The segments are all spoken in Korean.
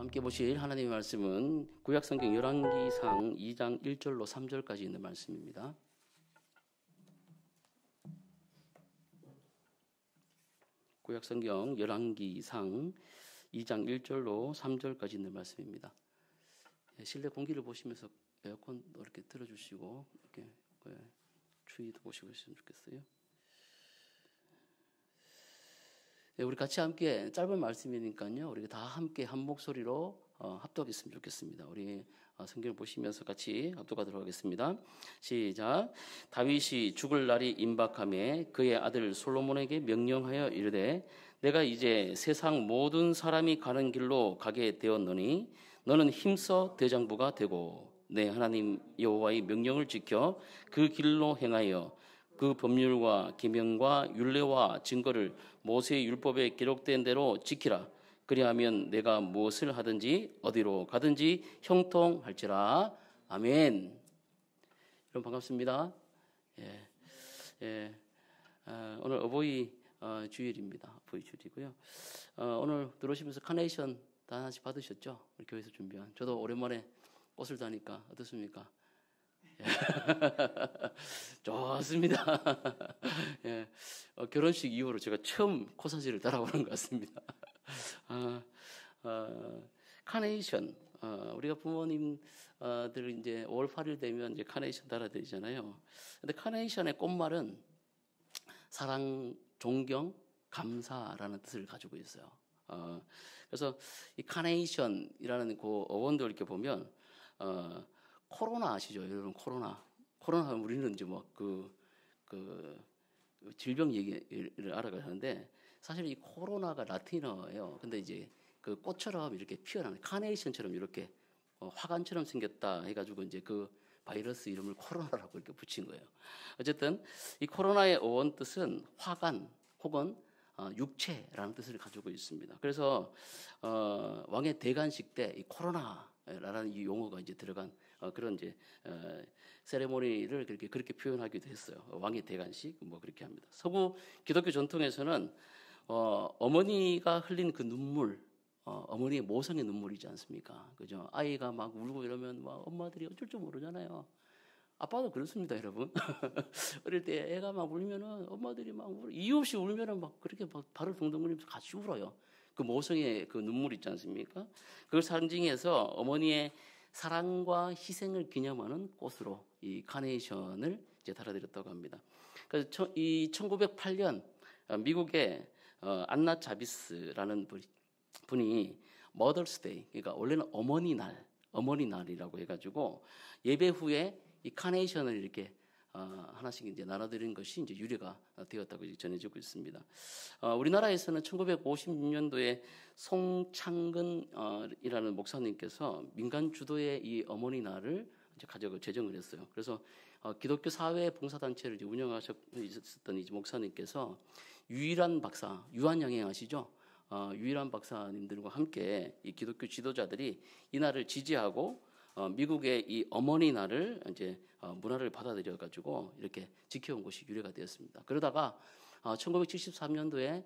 함께 보실 하나님의 말씀은 구약성경 열왕기상 2장 1절로 3절까지 있는 말씀입니다. 구약성경 열왕기상 2장 1절로 3절까지 있는 말씀입니다. 실내 공기를 보시면서 에어컨도 이렇게 틀어주시고 이렇게 추위도 보시고 있으면 좋겠어요. 우리 같이 함께 짧은 말씀이니까요. 우리 다 함께 한 목소리로 합독했으면 좋겠습니다. 우리 성경을 보시면서 같이 합독하도록 하겠습니다. 시작. 다윗이 죽을 날이 임박하매 그의 아들 솔로몬에게 명령하여 이르되 내가 이제 세상 모든 사람이 가는 길로 가게 되었노니 너는 힘써 대장부가 되고 내 하나님 여호와의 명령을 지켜 그 길로 행하여 그 법률과 계명과 율례와 증거를 모세의 율법에 기록된 대로 지키라. 그리하면 내가 무엇을 하든지 어디로 가든지 형통할지라. 아멘. 여러분 반갑습니다. 오늘 어버이 주일입니다. 어버이 주일이고요. 오늘 들어오시면서 카네이션 다 하나씩 받으셨죠? 우리 교회에서 준비한. 저도 오랜만에 꽃을 다니까 어떻습니까? 좋습니다. 예, 결혼식 이후로 제가 처음 코사지를 달아보는 것 같습니다. 카네이션. 우리가 부모님들 이제 5월 8일 되면 이제 카네이션 달아야 되잖아요. 근데 카네이션의 꽃말은 사랑, 존경, 감사라는 뜻을 가지고 있어요. 그래서 이 카네이션이라는 그 어원도 이렇게 보면, 코로나 아시죠? 여러분, 코로나 하면 우리는 이제 뭐 질병 얘기를 알아가는데 사실 이 코로나가 라틴어예요. 근데 이제 그 꽃처럼 이렇게 피어나는 카네이션처럼 이렇게 화관처럼 생겼다 해가지고 이제 그 바이러스 이름을 코로나라고 이렇게 붙인 거예요. 어쨌든 이 코로나의 어원 뜻은 화관 혹은 육체라는 뜻을 가지고 있습니다. 그래서 왕의 대관식 때 이 코로나라는 이 용어가 이제 들어간 그런 이제 세레모니를 그렇게 표현하기도 했어요. 왕의 대관식 뭐 그렇게 합니다. 서구 기독교 전통에서는 어머니가 흘린 그 눈물, 어머니의 모성의 눈물이지 않습니까? 그죠? 아이가 막 울고 이러면 막 엄마들이 어쩔 줄 모르잖아요. 아빠도 그렇습니다, 여러분. 어릴 때 애가 막 울면은 엄마들이 막 이유 없이 울면은 막 그렇게 막 발을 동동 거리면서 같이 울어요. 그 모성의 그 눈물 있지 않습니까? 그걸 상징해서 어머니의 사랑과 희생을 기념하는 꽃으로 이 카네이션을 이제 달아드렸다고 합니다. 그래서 이 1908년 미국의 안나 자비스라는 분이 머더스 데이, 그러니까 원래는 어머니 날이라고 해가지고 예배 후에 이 카네이션을 이렇게 하나씩 이제 나눠드리는 것이 이제 유래가 되었다고 이제 전해지고 있습니다. 우리나라에서는 1956년도에 송창근이라는 목사님께서 민간 주도의 이 어머니 날을 이제 가져고 제정을 했어요. 그래서 기독교 사회 봉사단체를 이제 운영하셨던 이 목사님께서 유일한 박사, 유한양행 아시죠? 유일한 박사님들과 함께 이 기독교 지도자들이 이 날을 지지하고 미국의 이 어머니 날을 이제 문화를 받아들여 가지고 이렇게 지켜온 것이 유래가 되었습니다. 그러다가 1973년도에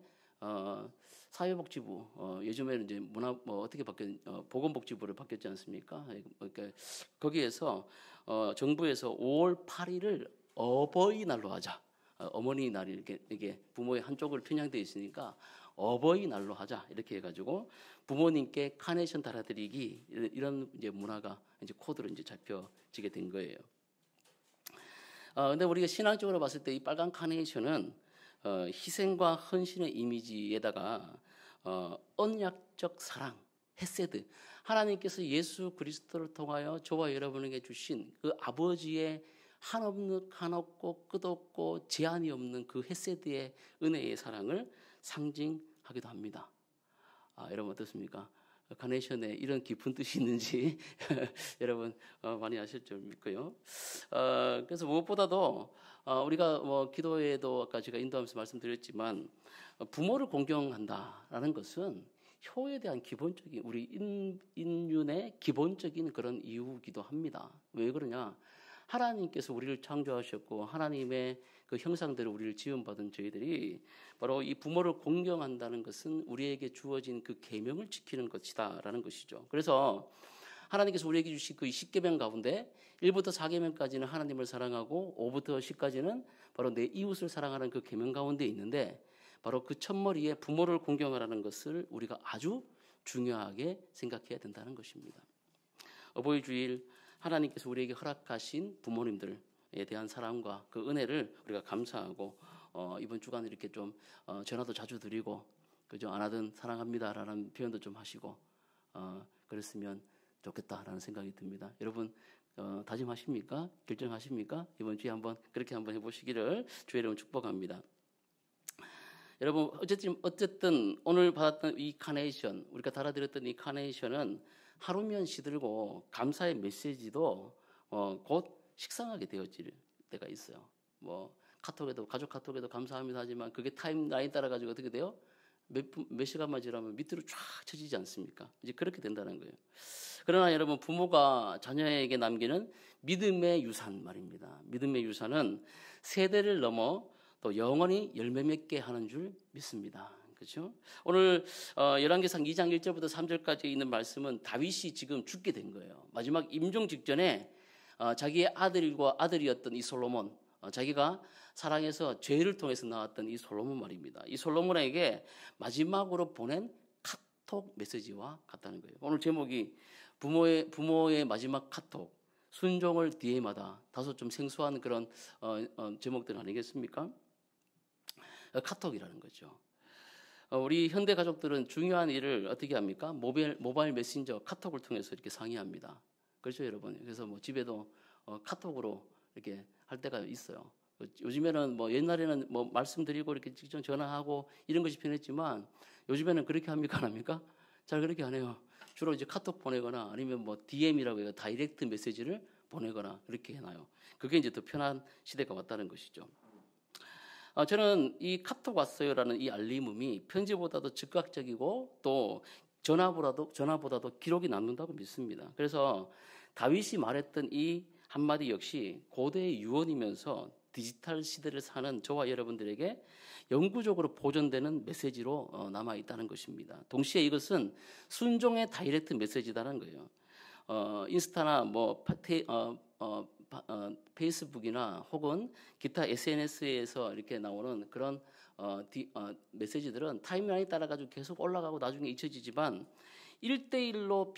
사회복지부 요즘에는 이제 어떻게 보건복지부를 바뀌었지 않습니까? 그러니까 거기에서 정부에서 5월 8일을 어버이날로 하자. 어머니 날이 이게 부모의 한쪽을 편향되어 있으니까 어버이날로 하자 이렇게 해가지고 부모님께 카네이션 달아드리기 이런 이제 문화가 이제 코드로 이제 잡혀지게 된 거예요. 근데 우리가 신앙적으로 봤을 때 이 빨간 카네이션은 희생과 헌신의 이미지에다가 언약적 사랑, 헤세드, 하나님께서 예수 그리스도를 통하여 저와 여러분에게 주신 그 아버지의 한없고 끝없고 제한이 없는 그 헤세드의 은혜의 사랑을 상징하기도 합니다. 여러분 어떻습니까? 카네이션에 이런 깊은 뜻이 있는지 여러분 많이 아실 줄 믿고요. 그래서 무엇보다도 우리가 뭐 기도에도 아까 제가 인도하면서 말씀드렸지만 부모를 공경한다라는 것은 효에 대한 기본적인 우리 인륜의 기본적인 그런 이유이기도 합니다. 왜 그러냐? 하나님께서 우리를 창조하셨고 하나님의 그 형상대로 우리를 지음받은 저희들이 바로 이 부모를 공경한다는 것은 우리에게 주어진 그 계명을 지키는 것이다라는 것이죠. 그래서 하나님께서 우리에게 주신 그 10계명 가운데 1부터 4계명까지는 하나님을 사랑하고 5부터 10까지는 바로 내 이웃을 사랑하는 그 계명 가운데 있는데 바로 그 첫머리에 부모를 공경하라는 것을 우리가 아주 중요하게 생각해야 된다는 것입니다. 어버이 주일 하나님께서 우리에게 허락하신 부모님들에 대한 사랑과 그 은혜를 우리가 감사하고 이번 주간에 이렇게 좀 전화도 자주 드리고 그죠? 안 하든 사랑합니다라는 표현도 좀 하시고 그랬으면 좋겠다라는 생각이 듭니다. 여러분 다짐하십니까? 결정하십니까? 이번 주에 그렇게 한번 해보시기를 주의 이름으로 축복합니다. 여러분 어쨌든 오늘 받았던 이 카네이션, 우리가 달아드렸던 이 카네이션은 하루면 시들고 감사의 메시지도 곧 식상하게 되어질 때가 있어요. 뭐 가족 카톡에도 감사합니다 하지만 그게 타임라인 따라 가지고 어떻게 돼요? 몇 시간만 지나면 밑으로 쫙 쳐지지 않습니까? 이제 그렇게 된다는 거예요. 그러나 여러분 부모가 자녀에게 남기는 믿음의 유산 말입니다. 믿음의 유산은 세대를 넘어 또 영원히 열매 맺게 하는 줄 믿습니다. 그렇죠? 오늘 열왕기상 2장 1절부터 3절까지 있는 말씀은 다윗이 지금 죽게 된 거예요. 마지막 임종 직전에 자기의 아들이었던 이 솔로몬, 자기가 사랑해서 죄를 통해서 나왔던 이 솔로몬 말입니다. 이 솔로몬에게 마지막으로 보낸 카톡 메시지와 같다는 거예요. 오늘 제목이 부모의 마지막 카톡, 순종을 DM하다. 다소 좀 생소한 그런 제목들 아니겠습니까? 카톡이라는 거죠. 우리 현대 가족들은 중요한 일을 어떻게 합니까? 모바일 메신저 카톡을 통해서 이렇게 상의합니다. 그렇죠, 여러분? 그래서 뭐 집에도 카톡으로 이렇게 할 때가 있어요. 요즘에는 뭐 옛날에는 뭐 말씀드리고 이렇게 직접 전화하고 이런 것이 편했지만 요즘에는 그렇게 합니까? 안 합니까? 잘 그렇게 안 해요. 주로 이제 카톡 보내거나 아니면 뭐 DM이라고 해요. 다이렉트 메시지를 보내거나 이렇게 해놔요. 그게 이제 더 편한 시대가 왔다는 것이죠. 저는 이 카톡 왔어요라는 이 알림음이 편지보다도 즉각적이고 또 전화보다도 기록이 남는다고 믿습니다. 그래서 다윗이 말했던 이 한마디 역시 고대의 유언이면서 디지털 시대를 사는 저와 여러분들에게 영구적으로 보존되는 메시지로 남아있다는 것입니다. 동시에 이것은 순종의 다이렉트 메시지다는 거예요. 인스타나 뭐 페이스북이나 혹은 기타 SNS에서 이렇게 나오는 그런 메시지들은 타임라인에 따라 가지고 계속 올라가고 나중에 잊혀지지만 1대1로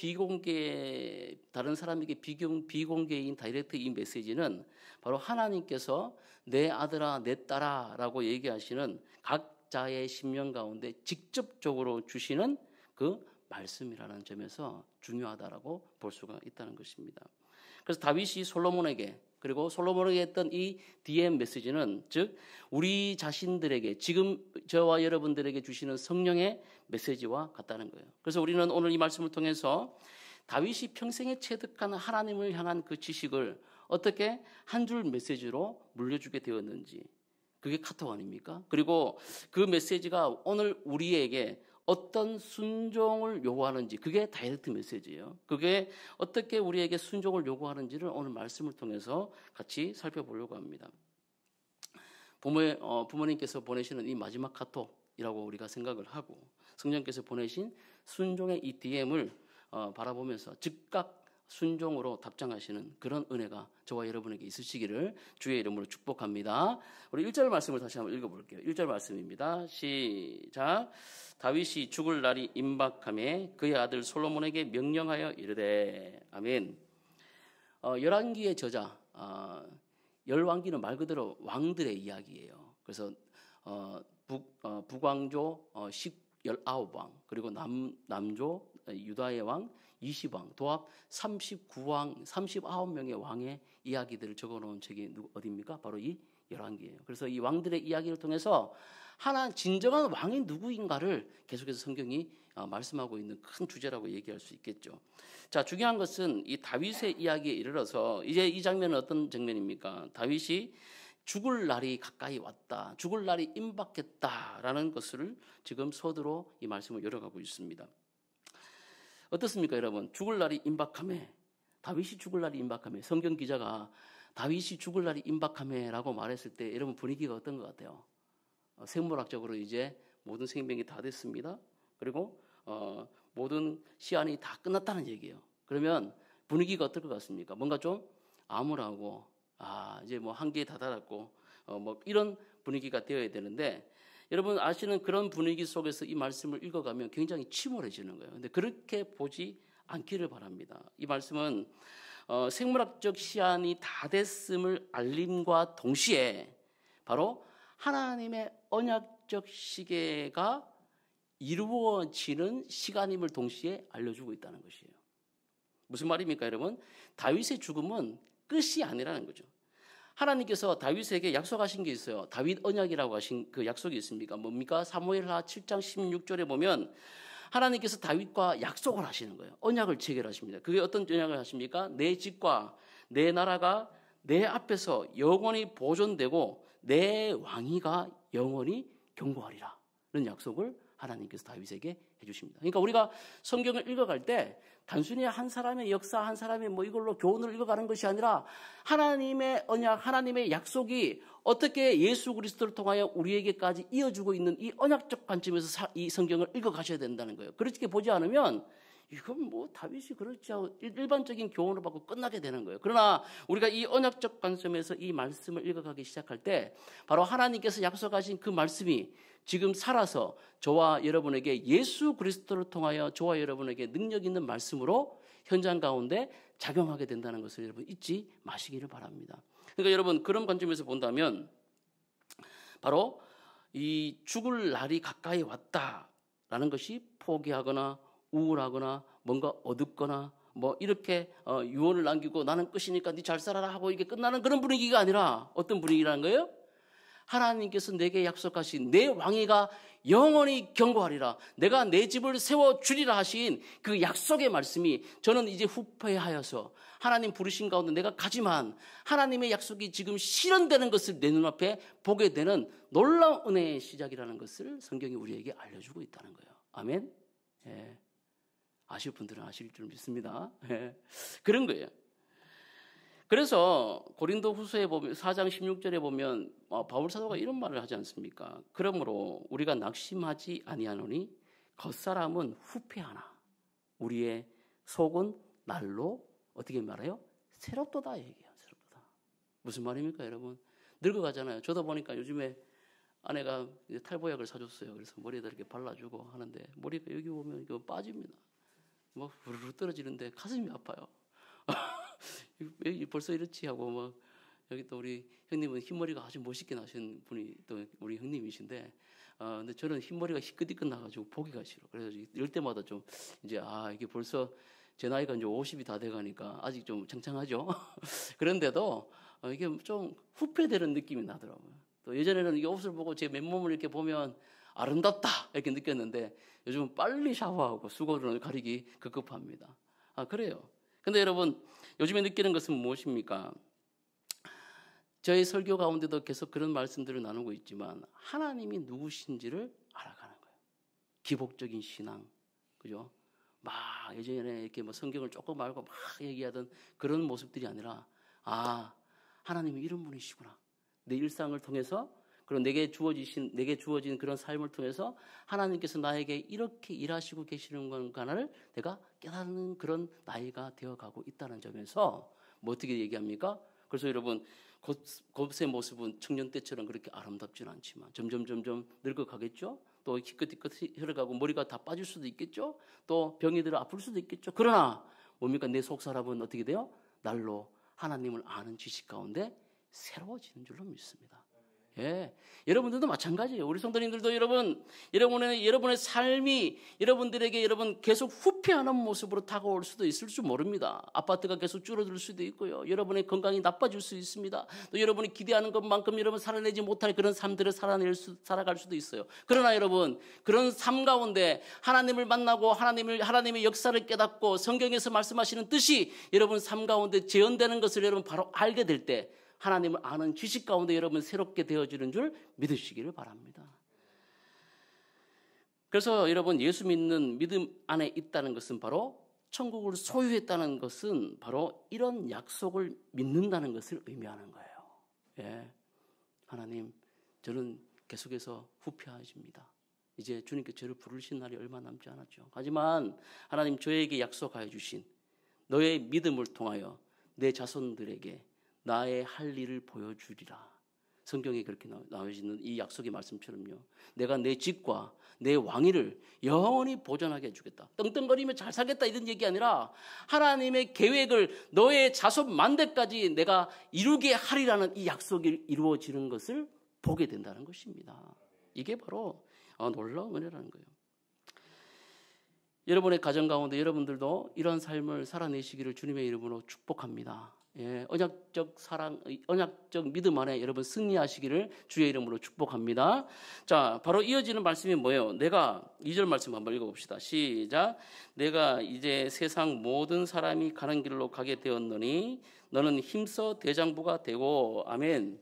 다른 사람에게 비공개인 다이렉트 이 메시지는 바로 하나님께서 내 아들아 내 딸아 라고 얘기하시는 각자의 심령 가운데 직접적으로 주시는 그 말씀이라는 점에서 중요하다라고 볼 수가 있다는 것입니다. 그래서 다윗이 솔로몬에게 그리고 솔로몬에게 했던 이 DM 메시지는 즉 우리 자신들에게 지금 저와 여러분들에게 주시는 성령의 메시지와 같다는 거예요. 그래서 우리는 오늘 이 말씀을 통해서 다윗이 평생에 체득한 하나님을 향한 그 지식을 어떻게 한 줄 메시지로 물려주게 되었는지 그게 카톡 아닙니까? 그리고 그 메시지가 오늘 우리에게 어떤 순종을 요구하는지 그게 다이렉트 메시지예요. 그게 어떻게 우리에게 순종을 요구하는지를 오늘 말씀을 통해서 같이 살펴보려고 합니다. 부모님께서 보내시는 이 마지막 카톡이라고 우리가 생각을 하고 성령께서 보내신 순종의 이 DM을 바라보면서 즉각 순종으로 답장하시는 그런 은혜가 저와 여러분에게 있으시기를 주의 이름으로 축복합니다. 우리 1절 말씀을 다시 한번 읽어볼게요. 1절 말씀입니다. 시작. 다윗이 죽을 날이 임박하매 그의 아들 솔로몬에게 명령하여 이르되 아멘. 열왕기의 저자 열왕기는 말 그대로 왕들의 이야기예요. 그래서 북왕조 19왕 그리고 남조 유다의 왕 20왕 도합 39왕 39명의 왕의 이야기들을 적어놓은 책이 어디입니까? 바로 이 열왕기예요. 그래서 이 왕들의 이야기를 통해서 진정한 왕이 누구인가를 계속해서 성경이 말씀하고 있는 큰 주제라고 얘기할 수 있겠죠. 자, 중요한 것은 이 다윗의 이야기에 이르러서 이제 이 장면은 어떤 장면입니까? 다윗이 죽을 날이 가까이 왔다. 죽을 날이 임박했다라는 것을 지금 서두로 이 말씀을 열어가고 있습니다. 어떻습니까, 여러분? 죽을 날이 임박하며 다윗이 죽을 날이 임박하며 성경 기자가 다윗이 죽을 날이 임박하매라고 말했을 때 여러분 분위기가 어떤 것 같아요? 생물학적으로 이제 모든 생명이 다 됐습니다. 그리고 모든 시한이 다 끝났다는 얘기예요. 그러면 분위기가 어떨 것 같습니까? 뭔가 좀 암울하고 이제 뭐 한계에 다다랐고 뭐 이런 분위기가 되어야 되는데 여러분 아시는 그런 분위기 속에서 이 말씀을 읽어가면 굉장히 침울해지는 거예요. 근데 그렇게 보지 않기를 바랍니다. 이 말씀은 생물학적 시한이 다 됐음을 알림과 동시에 바로 하나님의 언약적 시계가 이루어지는 시간임을 동시에 알려주고 있다는 것이에요. 무슨 말입니까, 여러분? 다윗의 죽음은 끝이 아니라는 거죠. 하나님께서 다윗에게 약속하신 게 있어요. 다윗 언약이라고 하신 그 약속이 있습니까? 뭡니까? 사무엘하 7장 16절에 보면 하나님께서 다윗과 약속을 하시는 거예요. 언약을 체결하십니다. 그게 어떤 언약을 하십니까? 내 집과 내 나라가 내 앞에서 영원히 보존되고 내 왕위가 영원히 견고하리라. 이런 약속을 하나님께서 다윗에게 해주십니다. 그러니까 우리가 성경을 읽어갈 때 단순히 한 사람의 역사, 한 사람의 뭐 이걸로 교훈을 읽어가는 것이 아니라 하나님의 언약, 하나님의 약속이 어떻게 예수 그리스도를 통하여 우리에게까지 이어주고 있는 이 언약적 관점에서 이 성경을 읽어가셔야 된다는 거예요. 그렇게 보지 않으면 이건 뭐 다윗이 그렇지 않고 일반적인 교훈을 받고 끝나게 되는 거예요. 그러나 우리가 이 언약적 관점에서 이 말씀을 읽어가기 시작할 때 바로 하나님께서 약속하신 그 말씀이 지금 살아서 저와 여러분에게 예수 그리스도를 통하여 저와 여러분에게 능력 있는 말씀으로 현장 가운데 작용하게 된다는 것을 여러분 잊지 마시기를 바랍니다. 그러니까 여러분 그런 관점에서 본다면 바로 이 죽을 날이 가까이 왔다라는 것이 포기하거나 우울하거나 뭔가 어둡거나 뭐 이렇게 유언을 남기고 나는 끝이니까 네 잘 살아라 하고 이게 끝나는 그런 분위기가 아니라 어떤 분위기라는 거예요? 하나님께서 내게 약속하신 내 왕위가 영원히 견고하리라. 내가 내 집을 세워주리라 하신 그 약속의 말씀이 저는 이제 후패하여서 하나님 부르신 가운데 내가 가지만 하나님의 약속이 지금 실현되는 것을 내 눈앞에 보게 되는 놀라운 은혜의 시작이라는 것을 성경이 우리에게 알려주고 있다는 거예요. 아멘. 예. 아실 분들은 아실 줄 믿습니다. 예. 그런 거예요. 그래서 고린도 후서에 보면 4장 16절에 보면 바울 사도가 이런 말을 하지 않습니까? 그러므로 우리가 낙심하지 아니하노니 겉사람은 후패하나 우리의 속은 날로 어떻게 말해요? 새롭도다 얘기해요. 새롭도다. 무슨 말입니까, 여러분? 늙어가잖아요. 저도 보니까 요즘에 아내가 탈모약을 사줬어요. 그래서 머리에다 이렇게 발라주고 하는데 머리가 여기 보면 이거 빠집니다. 뭐 후루룩 떨어지는데 가슴이 아파요. 왜 벌써 이렇지 하고 막 여기 또 우리 형님은 흰머리가 아주 멋있게 나신 분이 또 우리 형님이신데 근데 저는 흰머리가 희끗희끗 나가지고 보기가 싫어. 그래서 이럴 때마다 좀 이제 이게 벌써 제 나이가 이제 50이 다 돼가니까 아직 좀 창창하죠. 그런데도 이게 좀 후패되는 느낌이 나더라고요. 또 예전에는 이 옷을 보고 제 맨몸을 이렇게 보면 아름답다 이렇게 느꼈는데 요즘은 빨리 샤워하고 수건으로 가리기 급급합니다. 그래요. 근데 여러분 요즘에 느끼는 것은 무엇입니까? 저희 설교 가운데도 계속 그런 말씀들을 나누고 있지만 하나님이 누구신지를 알아가는 거예요. 기복적인 신앙, 그죠? 막 예전에 이렇게 뭐 성경을 조금 알고 막 얘기하던 그런 모습들이 아니라 하나님이 이런 분이시구나. 내 일상을 통해서 그리고 내게 주어진 그런 삶을 통해서 하나님께서 나에게 이렇게 일하시고 계시는 건가를 내가 깨닫는 그런 나이가 되어가고 있다는 점에서 뭐 어떻게 얘기합니까? 그래서 여러분 곱의 모습은 청년 때처럼 그렇게 아름답지는 않지만 점점 늙어가겠죠. 또 희끗희끗 흘러가고 머리가 다 빠질 수도 있겠죠. 또 병이 들어 아플 수도 있겠죠. 그러나 뭡니까? 내 속사람은 어떻게 돼요? 날로 하나님을 아는 지식 가운데 새로워지는 줄로 믿습니다. 예, 여러분들도 마찬가지예요. 우리 성도님들도 여러분의 삶이 여러분들에게 계속 후퇴하는 모습으로 다가올 수도 있을 줄 모릅니다. 아파트가 계속 줄어들 수도 있고요. 여러분의 건강이 나빠질 수 있습니다. 또 여러분이 기대하는 것만큼 여러분 살아내지 못할 그런 삶들을 살아갈 수도 있어요. 그러나 여러분, 그런 삶 가운데 하나님을 만나고 하나님의 역사를 깨닫고 성경에서 말씀하시는 뜻이 여러분 삶 가운데 재현되는 것을 여러분 바로 알게 될 때 하나님을 아는 지식 가운데 여러분 새롭게 되어지는 줄 믿으시기를 바랍니다. 그래서 여러분 예수 믿는 믿음 안에 있다는 것은 바로 천국을 소유했다는 것은 바로 이런 약속을 믿는다는 것을 의미하는 거예요. 예. 하나님, 저는 계속해서 후패하십니다. 이제 주님께 저를 부르신 날이 얼마 남지 않았죠. 하지만 하나님, 저에게 약속하여 주신 너의 믿음을 통하여 내 자손들에게 나의 할 일을 보여주리라. 성경에 그렇게 나와있는 이 약속의 말씀처럼요, 내가 내 집과 내 왕위를 영원히 보존하게 해주겠다. 떵떵거리며 잘 살겠다 이런 얘기 아니라 하나님의 계획을 너의 자손 만대까지 내가 이루게 하리라는 이 약속이 이루어지는 것을 보게 된다는 것입니다. 이게 바로 놀라운 은혜라는 거예요. 여러분의 가정 가운데 여러분들도 이런 삶을 살아내시기를 주님의 이름으로 축복합니다. 예, 언약적 사랑, 언약적 믿음 안에 여러분 승리하시기를 주의 이름으로 축복합니다. 자, 바로 이어지는 말씀이 뭐예요? 내가 2절 말씀 한번 읽어봅시다. 시작. 내가 이제 세상 모든 사람이 가는 길로 가게 되었노니 너는 힘써 대장부가 되고. 아멘.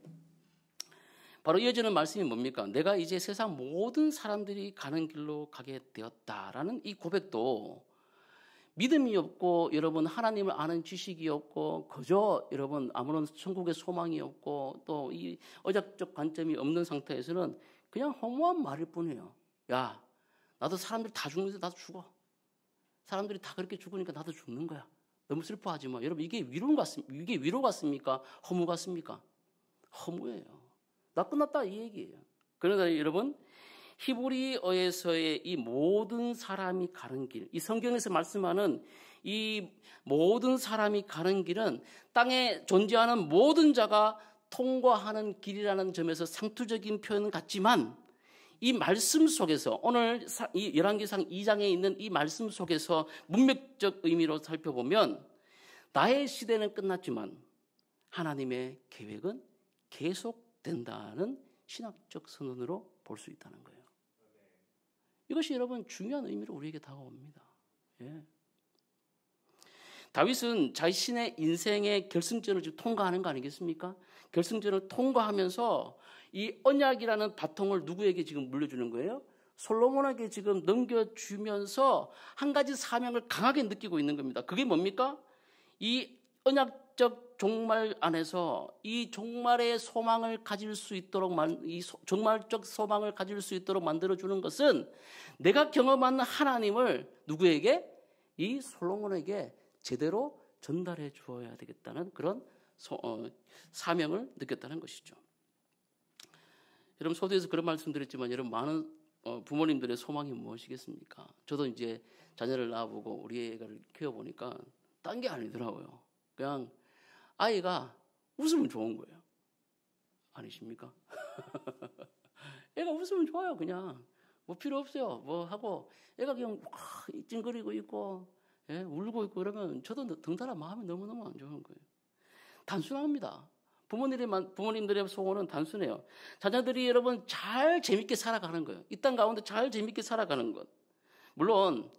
바로 이어지는 말씀이 뭡니까? 내가 이제 세상 모든 사람들이 가는 길로 가게 되었다라는 이 고백도 믿음이 없고 여러분 하나님을 아는 지식이 없고 그저 여러분 아무런 천국의 소망이 없고 또 이 언약적 관점이 없는 상태에서는 그냥 허무한 말일 뿐이에요. 야, 나도 사람들 다 죽는데 나도 죽어. 사람들이 다 그렇게 죽으니까 나도 죽는 거야. 너무 슬퍼하지 마. 여러분, 이게 위로 같습니까? 허무 같습니까? 허무예요. 나 끝났다 이 얘기예요. 그러나 여러분, 히브리어에서의 이 모든 사람이 가는 길, 이 성경에서 말씀하는 이 모든 사람이 가는 길은 땅에 존재하는 모든 자가 통과하는 길이라는 점에서 상투적인 표현 같지만 이 말씀 속에서 오늘 이 열왕기상 2장에 있는 이 말씀 속에서 문맥적 의미로 살펴보면 나의 시대는 끝났지만 하나님의 계획은 계속된다는 신학적 선언으로 볼 수 있다는 거예요. 이것이 여러분 중요한 의미로 우리에게 다가옵니다. 예. 다윗은 자신의 인생의 결승전을 지금 통과하는 거 아니겠습니까? 결승전을 통과하면서 이 언약이라는 바통을 누구에게 지금 물려주는 거예요? 솔로몬에게 지금 넘겨주면서 한 가지 사명을 강하게 느끼고 있는 겁니다. 그게 뭡니까? 이 언약적 종말 안에서 이 종말의 소망을 가질 수 있도록 이 종말적 소망을 가질 수 있도록 만들어주는 것은 내가 경험한 하나님을 누구에게? 이 솔로몬에게 제대로 전달해 주어야 되겠다는 그런 사명을 느꼈다는 것이죠. 여러분, 소두에서 그런 말씀드렸지만 여러분 많은 부모님들의 소망이 무엇이겠습니까? 저도 이제 자녀를 낳아보고 우리 애를 키워보니까 딴 게 아니더라고요. 그냥 아이가 웃으면 좋은 거예요. 아니십니까? 애가 웃으면 좋아요. 그냥 뭐 필요 없어요. 뭐 하고 애가 그냥 찡그리고 있고 울고 있고 그러면 저도 덩달아 마음이 너무너무 안 좋은 거예요. 단순합니다. 부모님들의 소원은 단순해요. 자녀들이 여러분 잘 재밌게 살아가는 거예요. 이 땅 가운데 잘 재밌게 살아가는 것. 물론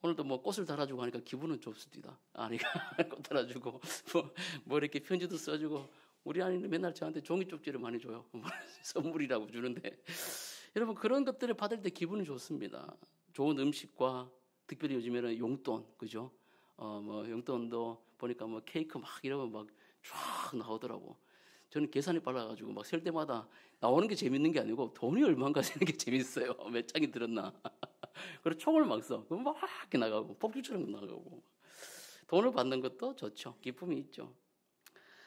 오늘도 뭐 꽃을 달아주고 하니까 기분은 좋습니다. 아니가 꽃 달아주고 뭐 이렇게 편지도 써주고 우리 아이는 맨날 저한테 종이 쪽지를 많이 줘요. 선물이라고 주는데 여러분 그런 것들을 받을 때 기분이 좋습니다. 좋은 음식과 특별히 요즘에는 용돈, 그죠? 뭐 용돈도 보니까 뭐 케이크 막 이러면 막 쫙 나오더라고. 저는 계산이 빨라가지고 막 셀 때마다 나오는 게 재밌는 게 아니고 돈이 얼마인가 세는 게 재밌어요. 몇 장이 들었나. 그래서 총을 막 써. 그럼 막 이렇게 나가고 폭주처럼 나가고. 돈을 받는 것도 좋죠. 기쁨이 있죠.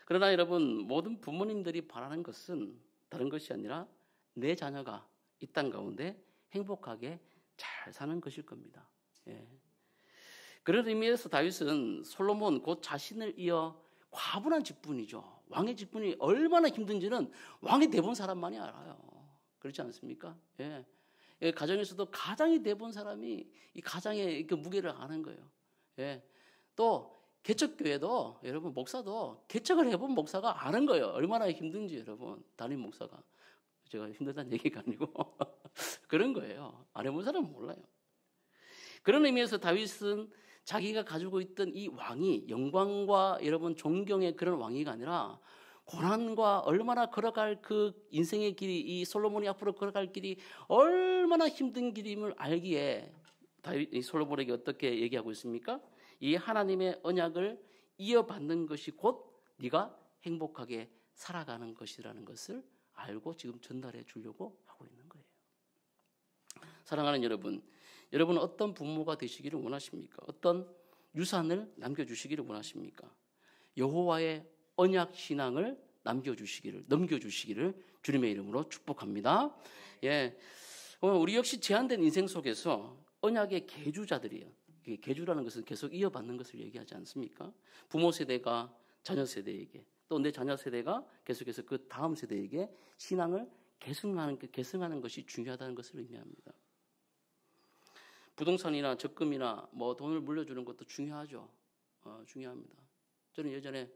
그러나 여러분 모든 부모님들이 바라는 것은 다른 것이 아니라 내 자녀가 이 땅 가운데 행복하게 잘 사는 것일 겁니다. 예. 그런 의미에서 다윗은 솔로몬 곧 자신을 이어 과분한 직분이죠. 왕의 직분이 얼마나 힘든지는 왕이 돼본 사람만이 알아요. 그렇지 않습니까? 예. 가정에서도 가장이 돼본 사람이 이 가장의 그 무게를 아는 거예요. 예. 또 개척교회도 여러분 목사도 개척을 해본 목사가 아는 거예요. 얼마나 힘든지 여러분 담임 목사가 제가 힘들다는 얘기가 아니고 그런 거예요. 안 해본 사람은 몰라요. 그런 의미에서 다윗은 자기가 가지고 있던 이 왕이 영광과 여러분 존경의 그런 왕위가 아니라 고난과 얼마나 걸어갈 그 인생의 길이 이 솔로몬이 앞으로 걸어갈 길이 얼마나 힘든 길임을 알기에 다윗 솔로몬에게 어떻게 얘기하고 있습니까? 이 하나님의 언약을 이어받는 것이 곧 네가 행복하게 살아가는 것이라는 것을 알고 지금 전달해 주려고 하고 있는 거예요. 사랑하는 여러분, 여러분은 어떤 부모가 되시기를 원하십니까? 어떤 유산을 남겨주시기를 원하십니까? 여호와의 언약 신앙을 넘겨주시기를 주님의 이름으로 축복합니다. 예, 우리 역시 제한된 인생 속에서 언약의 계주자들이에요. 계주라는 것은 계속 이어받는 것을 얘기하지 않습니까? 부모 세대가 자녀 세대에게, 또 내 자녀 세대가 계속해서 그 다음 세대에게 신앙을 계승하는 것이 중요하다는 것을 의미합니다. 부동산이나 적금이나 뭐 돈을 물려주는 것도 중요하죠. 중요합니다. 저는 예전에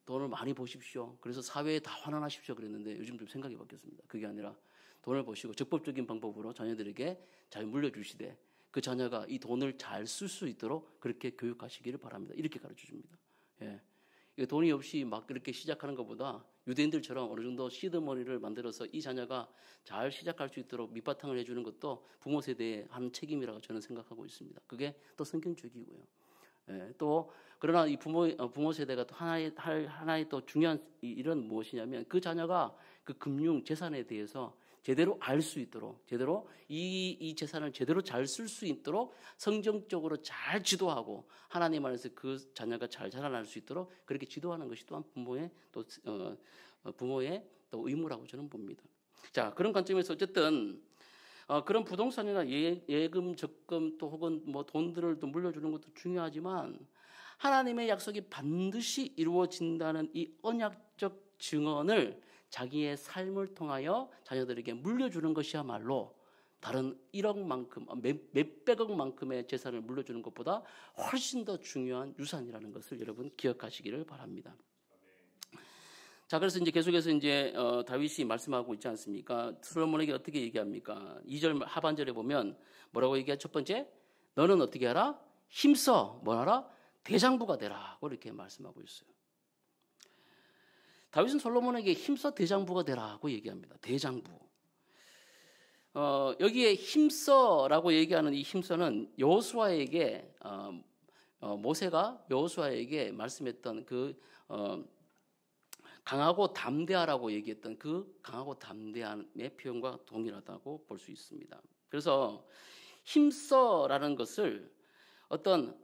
돈을 많이 보십시오. 그래서 사회에 다 환원하십시오 그랬는데 요즘 좀 생각이 바뀌었습니다. 그게 아니라 돈을 보시고 적법적인 방법으로 자녀들에게 잘 물려주시되 그 자녀가 이 돈을 잘 쓸 수 있도록 그렇게 교육하시기를 바랍니다. 이렇게 가르쳐 줍니다. 예. 돈이 없이 막 그렇게 시작하는 것보다 유대인들처럼 어느 정도 시드머니를 만들어서 이 자녀가 잘 시작할 수 있도록 밑바탕을 해주는 것도 부모 세대의 한 책임이라고 저는 생각하고 있습니다. 그게 또 성경적이고요. 예, 또 그러나 이 부모 세대가 또 하나의 또 중요한 일은 무엇이냐면 그 자녀가 그 금융 재산에 대해서 제대로 알 수 있도록, 제대로 이 재산을 제대로 잘 쓸 수 있도록 성경적으로 잘 지도하고 하나님 안에서 그 자녀가 잘 자라날 수 있도록 그렇게 지도하는 것이 또한 부모의 또 의무라고 저는 봅니다. 자, 그런 관점에서 어쨌든 그런 부동산이나 예금, 적금 또 혹은 뭐 돈들을 또 물려주는 것도 중요하지만 하나님의 약속이 반드시 이루어진다는 이 언약적 증언을 자기의 삶을 통하여 자녀들에게 물려주는 것이야말로 다른 1억만큼, 몇백억만큼의 재산을 물려주는 것보다 훨씬 더 중요한 유산이라는 것을 여러분 기억하시기를 바랍니다. 자, 그래서 이제 계속해서 이제 다윗이 말씀하고 있지 않습니까? 솔로몬에게 어떻게 얘기합니까? 2절 하반절에 보면 뭐라고 얘기해? 첫 번째, 너는 어떻게 하라? 힘써 뭐하라? 대장부가 되라고 이렇게 말씀하고 있어요. 다윗은 솔로몬에게 힘써 대장부가 되라고 얘기합니다. 대장부. 여기에 힘써라고 얘기하는 이 힘써는 여호수아에게 모세가 여호수아에게 말씀했던 그 강하고 담대하라고 얘기했던 그 강하고 담대함의 표현과 동일하다고 볼 수 있습니다. 그래서 힘써라는 것을 어떤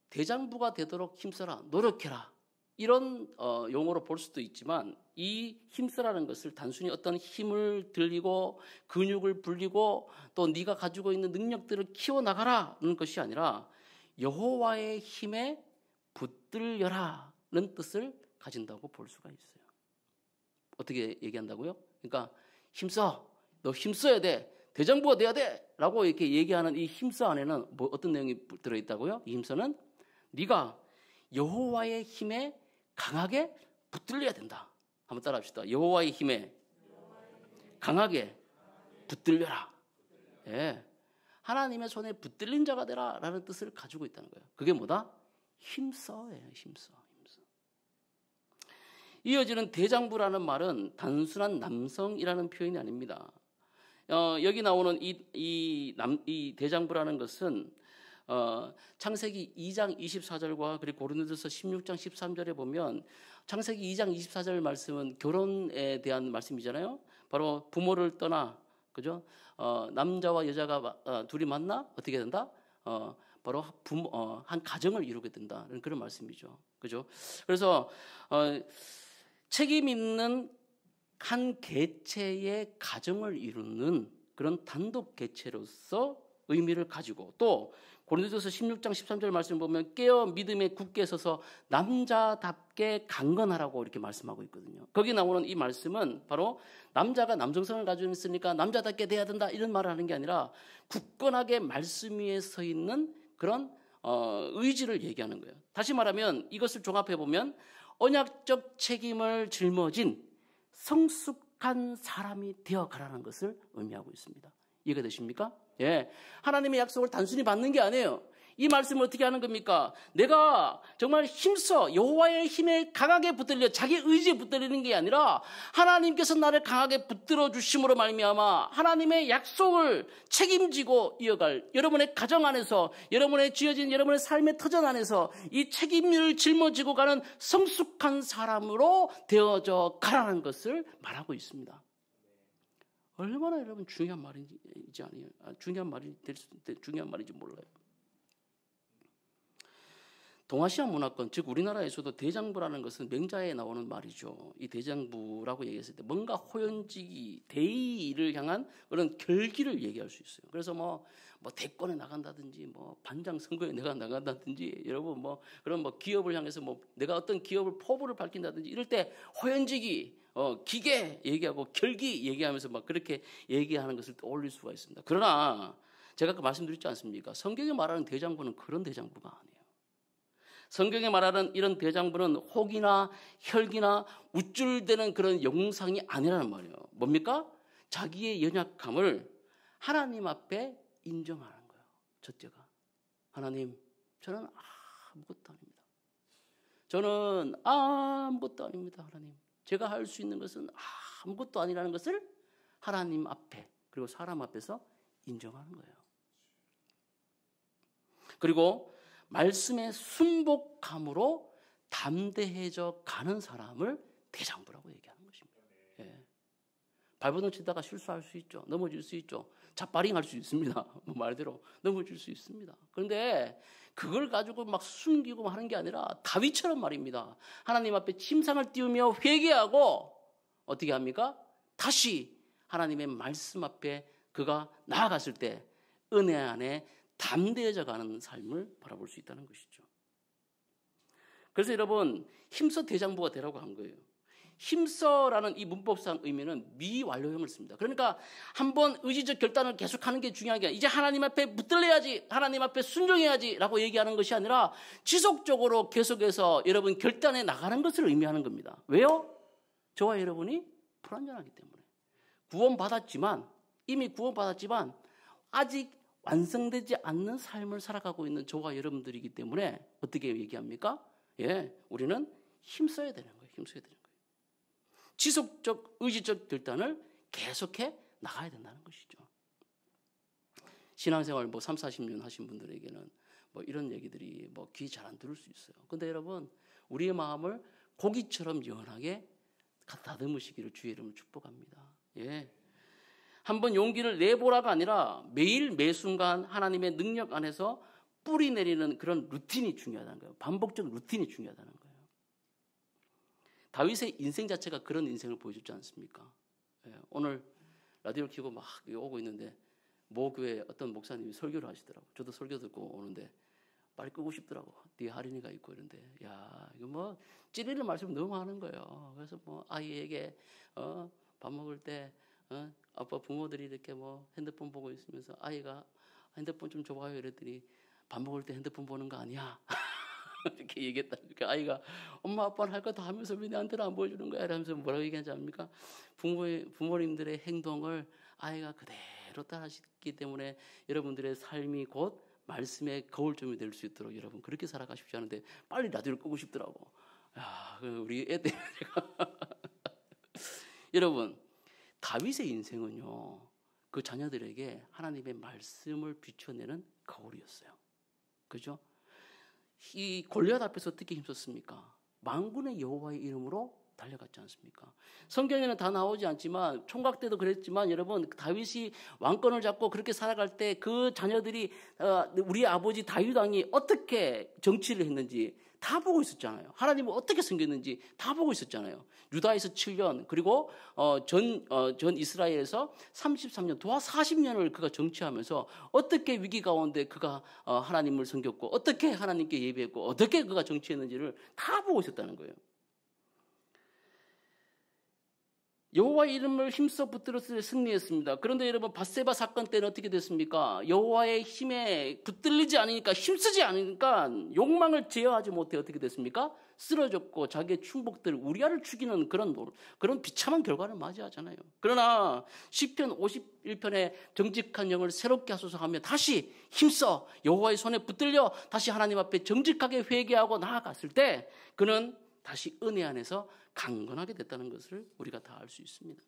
대장부가 되도록 힘써라, 노력해라 이런 용어로 볼 수도 있지만 이 힘쓰라는 것을 단순히 어떤 힘을 들이고 근육을 불리고 또 네가 가지고 있는 능력들을 키워나가라는 것이 아니라 여호와의 힘에 붙들려라는 뜻을 가진다고 볼 수가 있어요. 어떻게 얘기한다고요? 그러니까 힘써, 너 힘써야 돼, 대장부가 돼야 돼 라고 이렇게 얘기하는 이 힘써 안에는 뭐 어떤 내용이 들어있다고요? 이 힘써는 네가 여호와의 힘에 강하게 붙들려야 된다. 한번 따라합시다. 여호와의 힘에 강하게 붙들려라. 예. 하나님의 손에 붙들린 자가 되라라는 뜻을 가지고 있다는 거예요. 그게 뭐다? 힘써예요. 힘써. 이어지는 대장부라는 말은 단순한 남성이라는 표현이 아닙니다. 여기 나오는 이 대장부라는 것은 창세기 2장 24절과 그리고 고린도전서 16장 13절에 보면 창세기 2장 24절 말씀은 결혼에 대한 말씀이잖아요. 바로 부모를 떠나, 그죠? 남자와 여자가 둘이 만나 어떻게 된다? 바로 한 가정을 이루게 된다는 그런 말씀이죠. 그죠? 그래서 책임 있는 한 개체의 가정을 이루는 그런 단독 개체로서 의미를 가지고 또 고린도전서 16장 13절 말씀 보면 깨어 믿음에 굳게 서서 남자답게 강건하라고 이렇게 말씀하고 있거든요. 거기 나오는 이 말씀은 바로 남자가 남성성을 가지고 있으니까 남자답게 돼야 된다 이런 말을 하는 게 아니라 굳건하게 말씀 위에 서 있는 그런 의지를 얘기하는 거예요. 다시 말하면 이것을 종합해 보면 언약적 책임을 짊어진 성숙한 사람이 되어가라는 것을 의미하고 있습니다. 이해가 되십니까? 예, 하나님의 약속을 단순히 받는 게 아니에요. 이 말씀을 어떻게 하는 겁니까? 내가 정말 힘써 여호와의 힘에 강하게 붙들려 자기 의지에 붙들리는 게 아니라 하나님께서 나를 강하게 붙들어 주심으로 말미암아 하나님의 약속을 책임지고 이어갈 여러분의 가정 안에서 여러분의 지어진 여러분의 삶의 터전 안에서 이 책임을 짊어지고 가는 성숙한 사람으로 되어져 가라는 것을 말하고 있습니다. 얼마나 여러분 중요한 말인지 아니에요. 중요한 말인지 몰라요. 동아시아 문화권, 즉 우리나라에서도 대장부라는 것은 명자에 나오는 말이죠. 이 대장부라고 얘기했을 때 뭔가 호연지기, 대의를 향한 그런 결기를 얘기할 수 있어요. 그래서 뭐 대권에 나간다든지, 뭐 반장 선거에 내가 나간다든지, 여러분 그런 기업을 향해서 내가 어떤 기업을 포부를 밝힌다든지 이럴 때 호연지기, 기계 얘기하고 결기 얘기하면서 그렇게 얘기하는 것을 떠올릴 수가 있습니다. 그러나 제가 아까 말씀드렸지 않습니까? 성경에 말하는 대장부는 그런 대장부가 아니에요. 성경에 말하는 이런 대장부는 혹이나 혈기나 우쭐대는 그런 영상이 아니라는 말이에요. 뭡니까? 자기의 연약함을 하나님 앞에 인정하는 거예요. 첫째가 하나님, 저는 아무것도 아닙니다. 저는 아무것도 아닙니다. 하나님, 제가 할 수 있는 것은 아무것도 아니라는 것을 하나님 앞에 그리고 사람 앞에서 인정하는 거예요. 그리고 말씀의 순복함으로 담대해져 가는 사람을 대장부라고 얘기하는 것입니다. 예. 발버둥 치다가 실수할 수 있죠. 넘어질 수 있죠. 자빠링할 수 있습니다. 말대로 넘어질 수 있습니다. 그런데 그걸 가지고 숨기고 하는 게 아니라 다윗처럼 말입니다. 하나님 앞에 침상을 띄우며 회개하고 어떻게 합니까? 다시 하나님의 말씀 앞에 그가 나아갔을 때 은혜 안에 담대해져 가는 삶을 바라볼 수 있다는 것이죠. 그래서 여러분, 힘써 대장부가 되라고 한 거예요. 힘써라는 이 문법상 의미는 미완료형을 씁니다. 그러니까 한번 의지적 결단을 계속하는 게 중요한 게 아니라 이제 하나님 앞에 붙들려야지, 하나님 앞에 순종해야지 라고 얘기하는 것이 아니라 지속적으로 계속해서 여러분 결단해 나가는 것을 의미하는 겁니다. 왜요? 저와 여러분이 불완전하기 때문에. 이미 구원받았지만 아직 완성되지 않는 삶을 살아가고 있는 저와 여러분들이기 때문에 어떻게 얘기합니까? 우리는 힘써야 되는 거예요. 힘써야 되는 거예요. 지속적 의지적 결단을 계속해 나가야 된다는 것이죠. 신앙생활 3, 40년 하신 분들에게는 이런 얘기들이 귀 잘 안 들을 수 있어요. 근데 여러분, 우리의 마음을 고기처럼 연하게 다듬으시기를 주의 이름으로 축복합니다. 한번 용기를 내보라가 아니라 매일 매순간 하나님의 능력 안에서 뿌리 내리는 그런 루틴이 중요하다는 거예요. 반복적 루틴이 중요하다는 거예요. 다윗의 인생 자체가 그런 인생을 보여주지 않습니까? 오늘 라디오를 켜고 오고 있는데 모 교회 어떤 목사님이 설교를 하시더라고요. 저도 설교 듣고 오는데 빨리 끄고 싶더라고. 뒤에 할인이가 있고 이런데 이거 찌르는 말씀 너무 하는 거예요. 그래서 아이에게 밥 먹을 때 아빠 부모들이 이렇게 핸드폰 보고 있으면서 아이가 핸드폰 좀 줘봐요 이랬더니 밥 먹을 때 핸드폰 보는 거 아니야 이렇게 얘기했다. 그러니까 아이가 엄마 아빠는 할 거 다 하면서 왜 나한테는 안 보여주는 거야 이러면서 뭐라고 얘기하지 않습니까? 부모님들의 행동을 아이가 그대로 따라하기 때문에 여러분들의 삶이 곧 말씀의 거울점이 될 수 있도록 여러분 그렇게 살아가십시오 하는데 빨리 라디오를 끄고 싶더라고. 우리 애 때문에 여러분, 다윗의 인생은요, 그 자녀들에게 하나님의 말씀을 비춰내는 거울이었어요. 그죠? 이 골리앗 앞에서 어떻게 힘썼습니까? 만군의 여호와의 이름으로 달려갔지 않습니까? 성경에는 다 나오지 않지만 총각 때도 그랬지만 여러분 다윗이 왕권을 잡고 그렇게 살아갈 때 그 자녀들이 우리 아버지 다윗 왕이 어떻게 정치를 했는지 다 보고 있었잖아요. 하나님을 어떻게 섬겼는지 다 보고 있었잖아요. 유다에서 7년 그리고 전 이스라엘에서 33년 도하 40년을 그가 정치하면서 어떻게 위기 가운데 그가 하나님을 섬겼고 어떻게 하나님께 예배했고 어떻게 그가 정치했는지를 다 보고 있었다는 거예요. 여호와의 이름을 힘써 붙들었을 때 승리했습니다. 그런데 여러분 밧세바 사건 때는 어떻게 됐습니까? 여호와의 힘에 붙들리지 않으니까, 힘쓰지 않으니까 욕망을 제어하지 못해 어떻게 됐습니까? 쓰러졌고 자기의 충복들 우리아를 죽이는 그런 비참한 결과를 맞이하잖아요. 그러나 시편 51편에 정직한 영을 새롭게 하소서 하며 다시 힘써 여호와의 손에 붙들려 다시 하나님 앞에 정직하게 회개하고 나아갔을 때 그는 다시 은혜 안에서 강건하게 됐다는 것을 우리가 다 알 수 있습니다.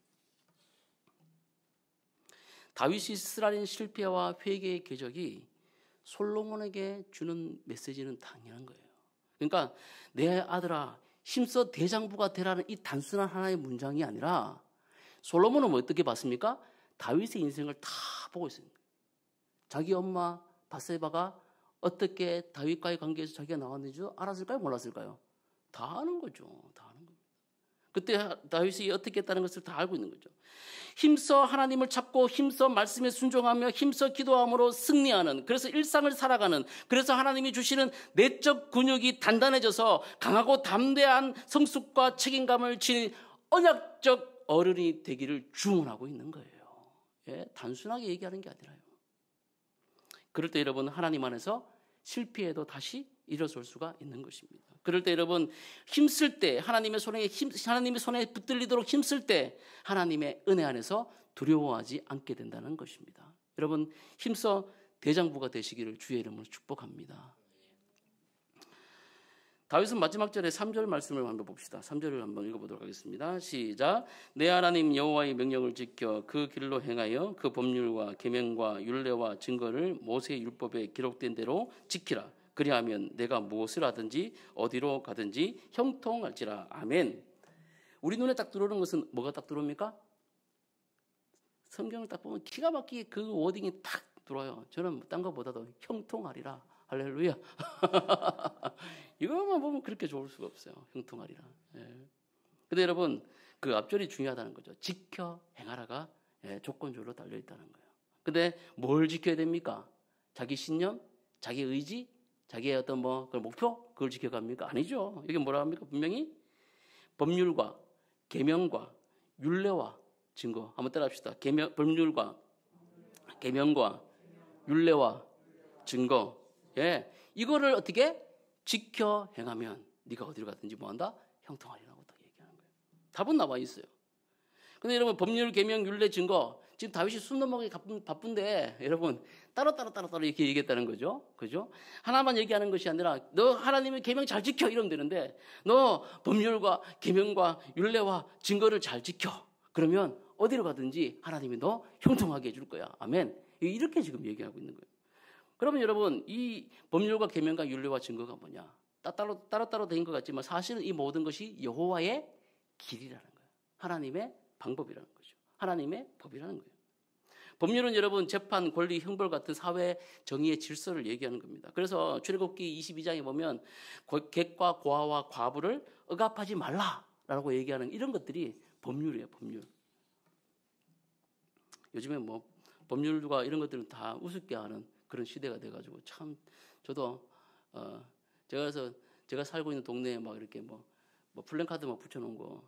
다윗이 이스라엘 실패와 회개의 궤적이 솔로몬에게 주는 메시지는 당연한 거예요. 그러니까 내 아들아 힘써 대장부가 되라는 이 단순한 하나의 문장이 아니라 솔로몬은 어떻게 봤습니까? 다윗의 인생을 다 보고 있습니다. 자기 엄마 밧세바가 어떻게 다윗과의 관계에서 자기가 나왔는지 알았을까요? 몰랐을까요? 다 아는 거죠. 다 아는 겁니다. 그때 다윗이 어떻게 했다는 것을 다 알고 있는 거죠. 힘써 하나님을 찾고 힘써 말씀에 순종하며 힘써 기도함으로 승리하는, 그래서 일상을 살아가는, 그래서 하나님이 주시는 내적 근육이 단단해져서 강하고 담대한 성숙과 책임감을 지닌 언약적 어른이 되기를 주문하고 있는 거예요. 예, 단순하게 얘기하는 게 아니라요. 그럴 때 여러분 하나님 안에서 실패해도 다시 일어설 수가 있는 것입니다. 그럴 때 여러분 힘쓸 때 하나님의 손에 붙들리도록 힘쓸 때 하나님의 은혜 안에서 두려워하지 않게 된다는 것입니다. 여러분 힘써 대장부가 되시기를 주의 이름으로 축복합니다. 다윗은 마지막 절에 3절 말씀을 한번 봅시다. 3절을 한번 읽어보도록 하겠습니다. 시작. 내 하나님 여호와의 명령을 지켜 그 길로 행하여 그 법률과 계명과 율례와 증거를 모세의 율법에 기록된 대로 지키라. 그리하면 내가 무엇을 하든지 어디로 가든지 형통할지라. 아멘. 우리 눈에 딱 들어오는 것은 뭐가 딱 들어옵니까? 성경을 딱 보면 기가 막히게 그 워딩이 딱 들어와요. 저는 딴 것보다도 형통하리라. 할렐루야. 이거만 보면 그렇게 좋을 수가 없어요. 형통하리라. 예. 근데 여러분 그 앞절이 중요하다는 거죠. 지켜 행하라가 조건적으로 달려있다는 거예요. 근데 뭘 지켜야 됩니까? 자기 신념, 자기 의지, 자기의 어떤 그 목표 그걸 지켜갑니까? 아니죠. 이게 뭐라 합니까? 분명히 법률과 계명과 율례와 증거. 한번 따라합시다. 법률과 계명과 율례와 증거. 예, 이거를 어떻게 지켜 행하면 네가 어디로 가든지 뭐한다? 형통하리라고 딱 얘기하는 거예요. 답은 나와 있어요. 근데 여러분 법률, 계명, 율례, 증거 지금 다윗이 숨 넘어가기 바쁜데 여러분 따로 이렇게 얘기했다는 거죠. 그죠? 하나만 얘기하는 것이 아니라 너 하나님의 계명 잘 지켜 이러면 되는데 너 법률과 계명과 율례와 증거를 잘 지켜. 그러면 어디로 가든지 하나님이 너 형통하게 해줄 거야. 아멘. 이렇게 지금 얘기하고 있는 거예요. 그러면 여러분 이 법률과 계명과 율례와 증거가 뭐냐? 따로 된 것 같지만 사실은 이 모든 것이 여호와의 길이라는 거예요. 하나님의 방법이라는 거죠. 하나님의 법이라는 거예요. 법률은 여러분 재판, 권리, 형벌 같은 사회 정의의 질서를 얘기하는 겁니다. 그래서 출애굽기 22장에 보면 객과 고아와 과부를 억압하지 말라라고 얘기하는 이런 것들이 법률이에요. 법률. 요즘에 뭐 법률과 이런 것들은 다 우습게 하는 그런 시대가 돼가지고 참 저도 제가 살고 있는 동네에 막 이렇게 뭐 플랜카드 막 붙여놓은 거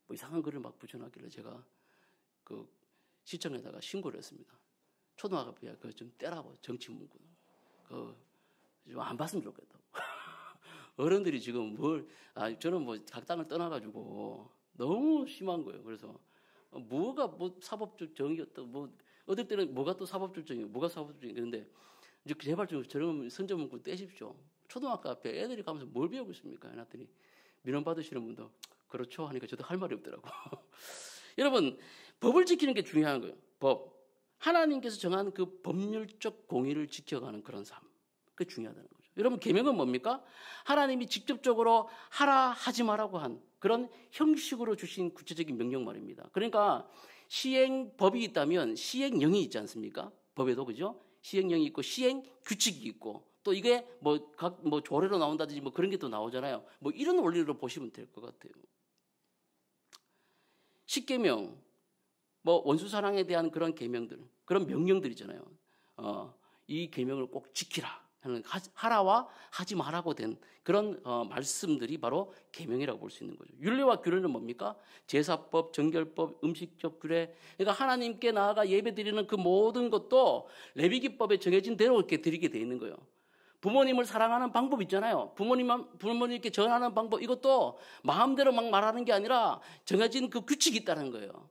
뭐 이상한 글을 막 붙여놨길래 제가 그 시청에다가 신고를 했습니다. 초등학교야 그거 좀 떼라고 정치 문구 좀 안 봤으면 좋겠다고. 어른들이 지금 저는 뭐 각 땅을 떠나가지고 너무 심한 거예요. 그래서 뭐가 뭐 사법적 정의였다 뭐 어떨 때는 뭐가 또 사법적 정의 뭐가 사법적 정의 그런데 이제 제발 좀 저런 선전 문구 떼십시오. 초등학교 앞에 애들이 가면서 뭘 배우고 있습니까? 해놨더니 민원 받으시는 분도 그렇죠 하니까 저도 할 말이 없더라고. 여러분 법을 지키는 게 중요한 거예요. 법. 하나님께서 정한 그 법률적 공의를 지켜가는 그런 삶. 그게 중요하다는 거죠. 여러분 계명은 뭡니까? 하나님이 직접적으로 하라 하지 마라고 한 그런 형식으로 주신 구체적인 명령 말입니다. 그러니까 시행법이 있다면 시행령이 있지 않습니까? 법에도 그죠? 시행령이 있고 시행 규칙이 있고 또 이게 각 조례로 나온다든지 뭐 그런 게 또 나오잖아요. 뭐 이런 원리로 보시면 될 것 같아요. 십계명, 원수 사랑에 대한 그런 계명들, 그런 명령들이잖아요. 이 계명을 꼭 지키라. 하라와 하지 말라고 된 그런 말씀들이 바로 계명이라고 볼 수 있는 거죠. 율례와 규례는 뭡니까? 제사법, 정결법, 음식적 규례. 그러니까 하나님께 나아가 예배드리는 그 모든 것도 레위기법에 정해진 대로 이렇게 드리게 돼 있는 거예요. 부모님을 사랑하는 방법 있잖아요. 부모님께 전하는 방법, 이것도 마음대로 막 말하는 게 아니라 정해진 그 규칙이 있다는 거예요.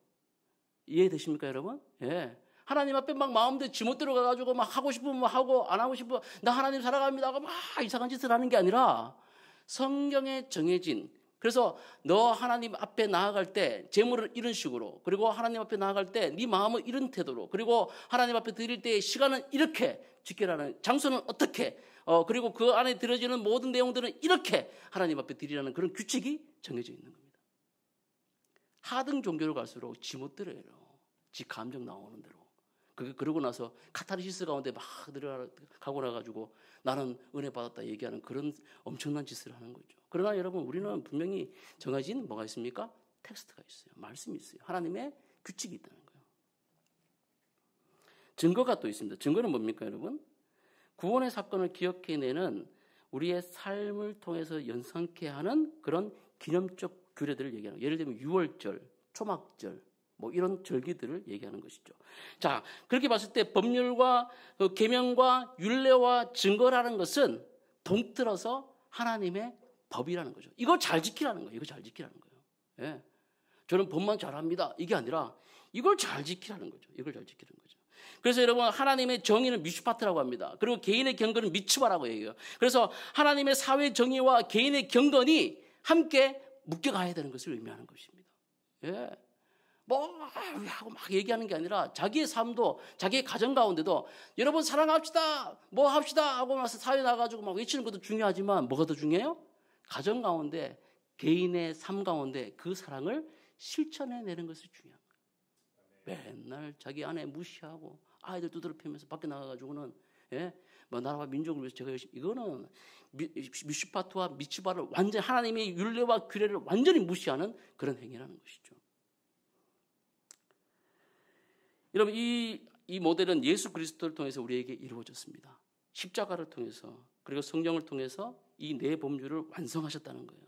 이해되십니까, 여러분? 예. 하나님 앞에 막 마음대로 지멋대로 가가지고 막 하고 싶으면 하고 안 하고 싶으면 나 하나님 사랑합니다 하고 막 이상한 짓을 하는 게 아니라 성경에 정해진, 그래서 너 하나님 앞에 나아갈 때 재물을 이런 식으로, 그리고 하나님 앞에 나아갈 때 네 마음을 이런 태도로, 그리고 하나님 앞에 드릴 때 시간은 이렇게 지키라는, 장소는 어떻게, 그리고 그 안에 들어지는 모든 내용들은 이렇게 하나님 앞에 드리라는 그런 규칙이 정해져 있는 겁니다. 하등 종교를 갈수록 지멋대로 해요. 지 감정 나오는 대로. 그러고 나서 카타르시스 가운데 막 들어가고 나가지고 나는 은혜 받았다 얘기하는 그런 엄청난 짓을 하는 거죠. 그러나 여러분, 우리는 분명히 정해진 뭐가 있습니까? 텍스트가 있어요. 말씀이 있어요. 하나님의 규칙이 있다는 거예요. 증거가 또 있습니다. 증거는 뭡니까, 여러분? 구원의 사건을 기억해내는 우리의 삶을 통해서 연상케 하는 그런 기념적 규례들을 얘기하는 거예요. 예를 들면 유월절, 초막절, 뭐 이런 절기들을 얘기하는 것이죠. 자, 그렇게 봤을 때 법률과 계명과 율례와 증거라는 것은 동틀어서 하나님의 법이라는 거죠. 이걸 잘 지키라는 거예요. 이거 잘 지키라는 거예요. 예. 저는 법만 잘합니다. 이게 아니라 이걸 잘 지키라는 거죠. 이걸 잘 지키는 거죠. 그래서 여러분, 하나님의 정의는 미슈파트라고 합니다. 그리고 개인의 경건은 미츠바라고 얘기해요. 그래서 하나님의 사회 정의와 개인의 경건이 함께 묶여가야 되는 것을 의미하는 것입니다. 예. 뭐 하고 막 얘기하는 게 아니라 자기의 삶도, 자기의 가정 가운데도 여러분 사랑합시다, 뭐 합시다 하고 나서 사회 나가지고 막 외치는 것도 중요하지만 뭐가 더 중요해요? 가정 가운데, 개인의 삶 가운데 그 사랑을 실천해내는 것이 중요한 거예요. 맨날 자기 아내 무시하고 아이들 두드러 패면서 밖에 나가가지고는, 예? 뭐 나라와 민족을 위해서 제가 열심히, 이거는 미슈파트와 미츠바를 완전, 하나님의 율례와 규례를 완전히 무시하는 그런 행위라는 것이죠. 여러분, 이 모델은 예수 그리스도를 통해서 우리에게 이루어졌습니다. 십자가를 통해서, 그리고 성령을 통해서 이 네 법률을 완성하셨다는 거예요.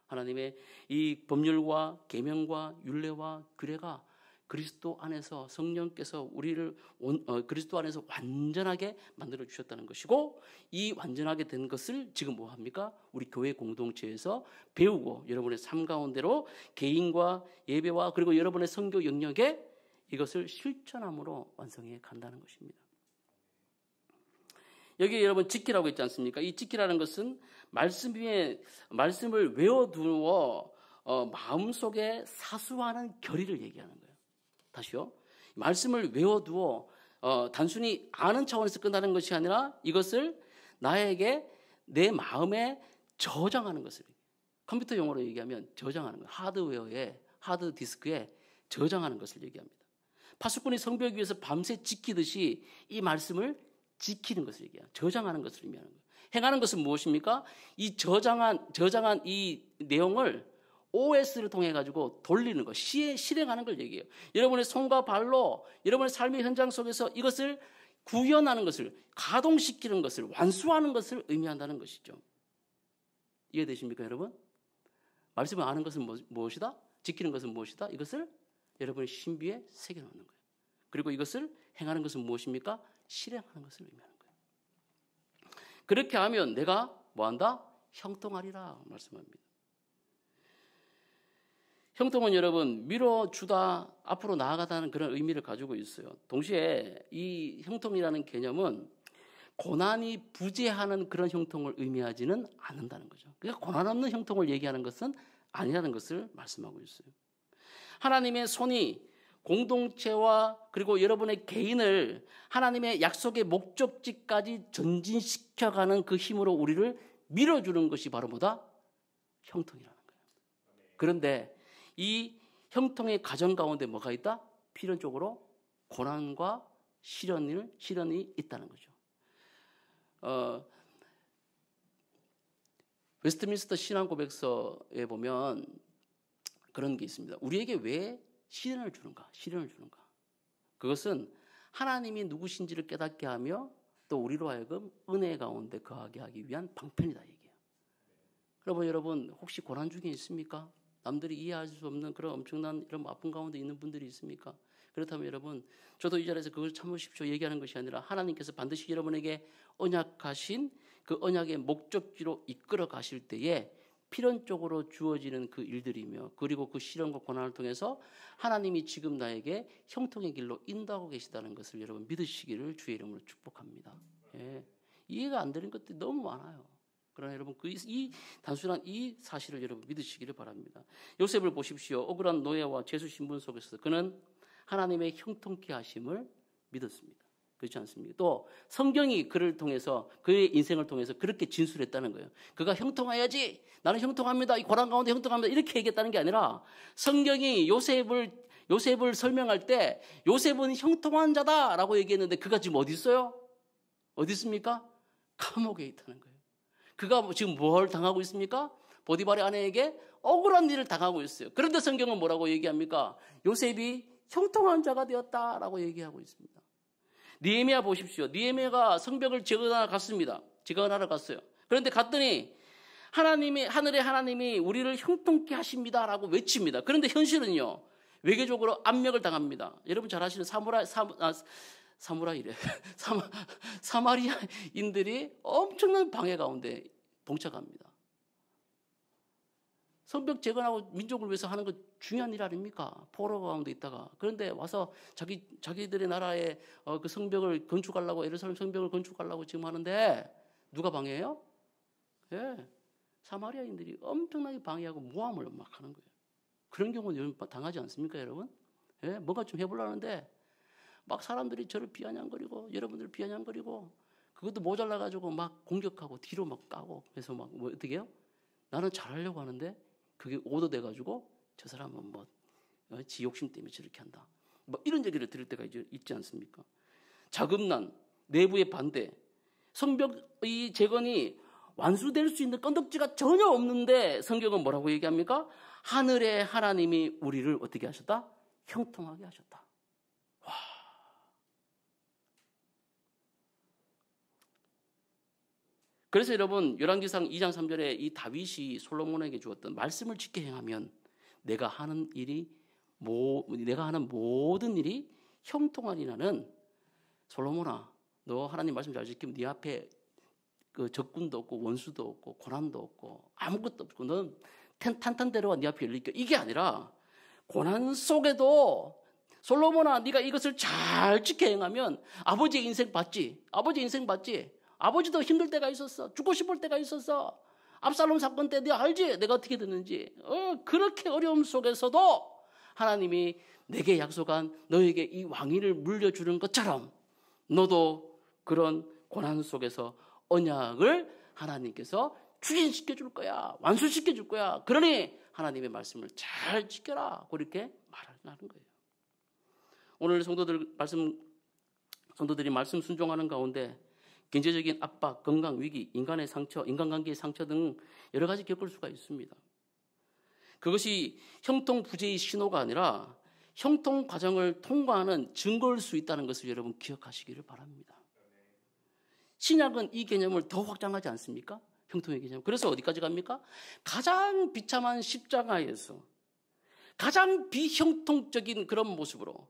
하나님의 이 법률과 계명과 율례와 규례가 그리스도 안에서, 성령께서 우리를 그리스도 안에서 완전하게 만들어 주셨다는 것이고, 이 완전하게 된 것을 지금 뭐 합니까? 우리 교회 공동체에서 배우고 여러분의 삶 가운데로 개인과 예배와 그리고 여러분의 선교 영역에 이것을 실천함으로 완성해 간다는 것입니다. 여기 여러분 지키라고 했지 않습니까? 이 지키라는 것은 말씀을 외워두어 마음속에 사수하는 결의를 얘기하는 거예요. 다시요. 말씀을 외워두어 단순히 아는 차원에서 끝나는 것이 아니라 이것을 나에게 내 마음에 저장하는 것을, 컴퓨터 용어로 얘기하면 저장하는 거예요. 하드웨어에, 하드디스크에 저장하는 것을 얘기합니다. 파수꾼이 성벽 위에서 밤새 지키듯이 이 말씀을 지키는 것을 얘기해요. 저장하는 것을 의미하는 거예요. 행하는 것은 무엇입니까? 이 저장한 이 내용을 OS를 통해 가지고 돌리는 것, 실행하는 걸 얘기해요. 여러분의 손과 발로 여러분의 삶의 현장 속에서 이것을 구현하는 것을, 가동시키는 것을, 완수하는 것을 의미한다는 것이죠. 이해되십니까, 여러분? 말씀을 아는 것은 무엇이다? 지키는 것은 무엇이다? 이것을 여러분의 신비에 새겨놓는 거예요. 그리고 이것을 행하는 것은 무엇입니까? 실행하는 것을 의미하는 거예요. 그렇게 하면 내가 뭐한다? 형통하리라 말씀합니다. 형통은 여러분 밀어주다, 앞으로 나아가다는 그런 의미를 가지고 있어요. 동시에 이 형통이라는 개념은 고난이 부재하는 그런 형통을 의미하지는 않는다는 거죠. 그러니까 고난 없는 형통을 얘기하는 것은 아니라는 것을 말씀하고 있어요. 하나님의 손이 공동체와 그리고 여러분의 개인을 하나님의 약속의 목적지까지 전진시켜가는 그 힘으로 우리를 밀어주는 것이 바로 뭐다? 형통이라는 거예요. 그런데 이 형통의 과정 가운데 뭐가 있다? 필연적으로 고난과 시련이 있다는 거죠. 웨스트민스터 신앙고백서에 보면 그런 게 있습니다. 우리에게 왜 시련을 주는가? 그것은 하나님이 누구신지를 깨닫게 하며 또 우리로 하여금 은혜 가운데 거하게 하기 위한 방편이다 얘기예요. 여러분 혹시 고난 중에 있습니까? 남들이 이해할 수 없는 그런 엄청난 이런 아픈 가운데 있는 분들이 있습니까? 그렇다면 여러분, 저도 이 자리에서 그걸 참으십시오 얘기하는 것이 아니라 하나님께서 반드시 여러분에게 언약하신 그 언약의 목적지로 이끌어 가실 때에 필연적으로 주어지는 그 일들이며, 그리고 그 시련과 고난을 통해서 하나님이 지금 나에게 형통의 길로 인도하고 계시다는 것을 여러분 믿으시기를 주의 이름으로 축복합니다. 예. 이해가 안 되는 것들이 너무 많아요. 그러나 여러분 이 단순한 이 사실을 여러분 믿으시기를 바랍니다. 요셉을 보십시오. 억울한 노예와 죄수 신분 속에서 그는 하나님의 형통케 하심을 믿었습니다. 그렇지 않습니까? 또 성경이 그를 통해서, 그의 인생을 통해서 그렇게 진술했다는 거예요. 그가 형통해야지, 나는 형통합니다, 이 고난 가운데 형통합니다, 이렇게 얘기했다는 게 아니라 성경이 요셉을 설명할 때 요셉은 형통한 자다라고 얘기했는데 그가 지금 어디 있어요? 어디 있습니까? 감옥에 있다는 거예요. 그가 지금 뭘 당하고 있습니까? 보디발의 아내에게 억울한 일을 당하고 있어요. 그런데 성경은 뭐라고 얘기합니까? 요셉이 형통한 자가 되었다라고 얘기하고 있습니다. 느헤미야 보십시오. 느헤미야가 성벽을 재건하러 갔습니다. 재건하러 갔어요. 그런데 갔더니 하늘의 하나님이 우리를 형통케 하십니다라고 외칩니다. 그런데 현실은요, 외교적으로 압력을 당합니다. 여러분 잘 아시는 사마리아인들이 엄청난 방해 가운데 봉착합니다. 성벽 재건하고 민족을 위해서 하는 거 중요한 일 아닙니까? 포로 가운데 있다가. 그런데 와서 자기들의 나라에 그 성벽을 건축하려고, 예루살렘 성벽을 건축하려고 지금 하는데 누가 방해해요? 예. 사마리아인들이 엄청나게 방해하고 모함을 막 하는 거예요. 그런 경우는 여러분 당하지 않습니까, 여러분? 예. 뭔가 좀 해보려는데 막 사람들이 저를 비아냥거리고 여러분들 비아냥거리고, 그것도 모자라가지고 막 공격하고 뒤로 막 까고, 그래서 막 뭐 어떻게 해요? 나는 잘하려고 하는데 그게 오도돼가지고 저 사람은 뭐 지 욕심 때문에 저렇게 한다, 뭐 이런 얘기를 들을 때가 있지 않습니까? 자금난, 내부의 반대, 성벽의 재건이 완수될 수 있는 건덕지가 전혀 없는데 성경은 뭐라고 얘기합니까? 하늘의 하나님이 우리를 어떻게 하셨다? 형통하게 하셨다. 와. 그래서 여러분 열왕기상 2장 3절에 이 다윗이 솔로몬에게 주었던 말씀을 지켜 행하면 내가 하는 모든 일이 형통하리라는, 솔로몬아, 너 하나님 말씀 잘 지키면 네 앞에 그 적군도 없고 원수도 없고 고난도 없고 아무것도 없고 넌 탄탄대로가 네 앞에 열릴게, 이게 아니라 고난 속에도 솔로몬아, 네가 이것을 잘 지켜 행하면 아버지의 인생 봤지? 아버지 인생 봤지? 아버지도 힘들 때가 있었어. 죽고 싶을 때가 있었어. 압살롬 사건 때 네가 알지? 내가 어떻게 됐는지. 그렇게 어려움 속에서도 하나님이 내게 약속한 너에게 이 왕위를 물려주는 것처럼 너도 그런 고난 속에서 언약을 하나님께서 추진시켜 줄 거야. 완수시켜 줄 거야. 그러니 하나님의 말씀을 잘 지켜라. 그렇게 말하는 거예요. 오늘 성도들이 말씀 순종하는 가운데 경제적인 압박, 건강 위기, 인간의 상처, 인간관계의 상처 등 여러 가지 겪을 수가 있습니다. 그것이 형통 부재의 신호가 아니라 형통 과정을 통과하는 증거일 수 있다는 것을 여러분 기억하시기를 바랍니다. 신약은 이 개념을 더 확장하지 않습니까? 형통의 개념. 그래서 어디까지 갑니까? 가장 비참한 십자가에서 가장 비형통적인 그런 모습으로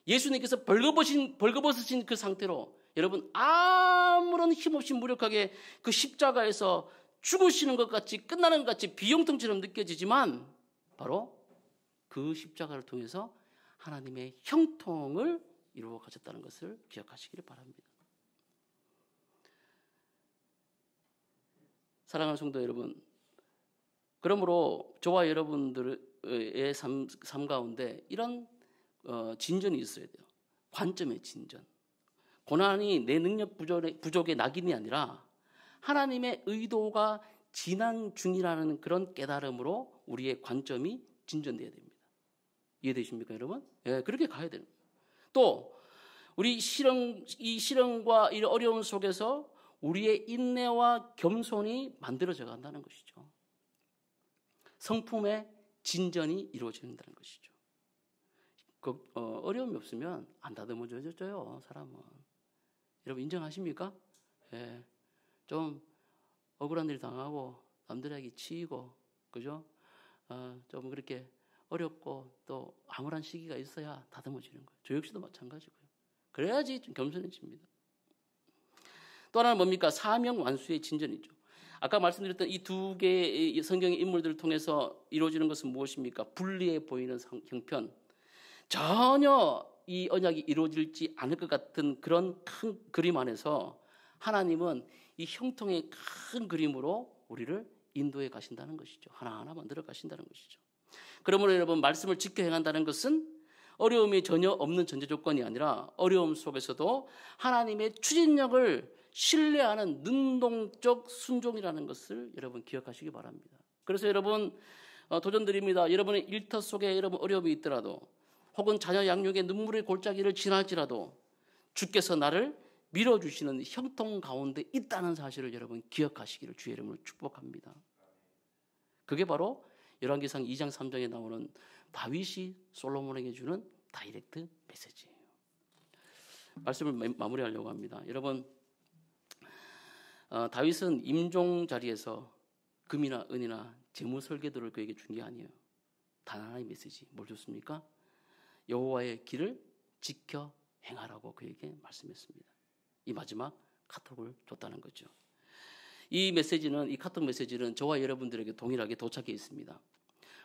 예수님께서 벌거벗으신 그 상태로 여러분 아무런 힘없이 무력하게 그 십자가에서 죽으시는 것 같이, 끝나는 것 같이 비형통처럼 느껴지지만 바로 그 십자가를 통해서 하나님의 형통을 이루어 가셨다는 것을 기억하시기를 바랍니다. 사랑하는 성도 여러분, 그러므로 저와 여러분들의 삶 가운데 이런 진전이 있어야 돼요. 관점의 진전. 고난이 내 능력 부족의 낙인이 아니라 하나님의 의도가 진행 중이라는 그런 깨달음으로 우리의 관점이 진전되어야 됩니다. 이해되십니까, 여러분? 예, 그렇게 가야 돼요. 또 우리 이 시련과 이 어려움 속에서 우리의 인내와 겸손이 만들어져 간다는 것이죠. 성품의 진전이 이루어진다는 것이죠. 어려움이 없으면 안 다듬어져요, 사람은. 여러분 인정하십니까? 예. 좀 억울한 일 당하고 남들에게 치이고 그죠? 좀 그렇게 어렵고 또 암울한 시기가 있어야 다듬어지는 거예요. 저 역시도 마찬가지고요. 그래야지 좀 겸손해집니다. 또 하나는 뭡니까? 사명 완수의 진전이죠. 아까 말씀드렸던 이 두 개의 성경의 인물들을 통해서 이루어지는 것은 무엇입니까? 불리해 보이는 형편. 전혀 이 언약이 이루어질지 않을 것 같은 그런 큰 그림 안에서 하나님은 이 형통의 큰 그림으로 우리를 인도해 가신다는 것이죠. 하나하나 만들어 가신다는 것이죠. 그러므로 여러분 말씀을 지켜 행한다는 것은 어려움이 전혀 없는 전제 조건이 아니라 어려움 속에서도 하나님의 추진력을 신뢰하는 능동적 순종이라는 것을 여러분 기억하시기 바랍니다. 그래서 여러분 도전드립니다. 여러분의 일터 속에 여러분 어려움이 있더라도 혹은 자녀 양육의 눈물의 골짜기를 지날지라도 주께서 나를 밀어주시는 형통 가운데 있다는 사실을 여러분 기억하시기를 주의 이름으로 축복합니다. 그게 바로 열왕기상 2장 3장에 나오는 다윗이 솔로몬에게 주는 다이렉트 메시지예요. 말씀을 마무리하려고 합니다. 여러분 다윗은 임종 자리에서 금이나 은이나 재무 설계도를 그에게 준 게 아니에요. 단 하나의 메시지 뭘 줬습니까? 여호와의 길을 지켜 행하라고 그에게 말씀했습니다. 이 마지막 카톡을 줬다는 거죠. 이 카톡 메시지는 저와 여러분들에게 동일하게 도착해 있습니다.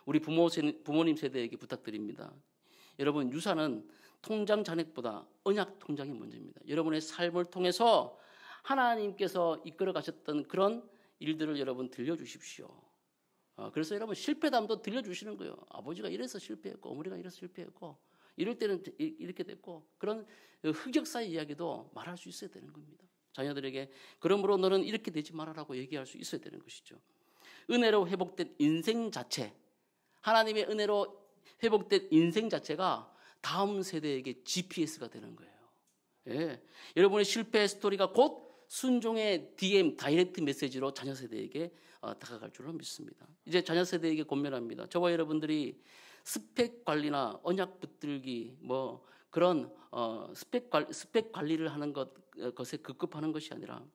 우리 부모님 세대에게 부탁드립니다. 여러분 유산은 통장 잔액보다 언약 통장이 먼저입니다. 여러분의 삶을 통해서 하나님께서 이끌어 가셨던 그런 일들을 여러분 들려주십시오. 그래서 여러분 실패담도 들려주시는 거예요. 아버지가 이래서 실패했고 어머니가 이래서 실패했고 이럴 때는 이렇게 됐고 그런 흑역사의 이야기도 말할 수 있어야 되는 겁니다. 자녀들에게 그러므로 너는 이렇게 되지 말아라고 얘기할 수 있어야 되는 것이죠. 은혜로 회복된 인생 자체, 하나님의 은혜로 회복된 인생 자체가 다음 세대에게 GPS가 되는 거예요. 예. 여러분의 실패 스토리가 곧 순종의 DM, 다이렉트 메시지로 자녀 세대에게 다가갈 줄로 믿습니다. 이제 자녀 세대에게 권면합니다. 저와 여러분들이 스펙 관리나 언약 붙들기 그런 스펙 관리를 하는 것에 급급하는 것이 아니라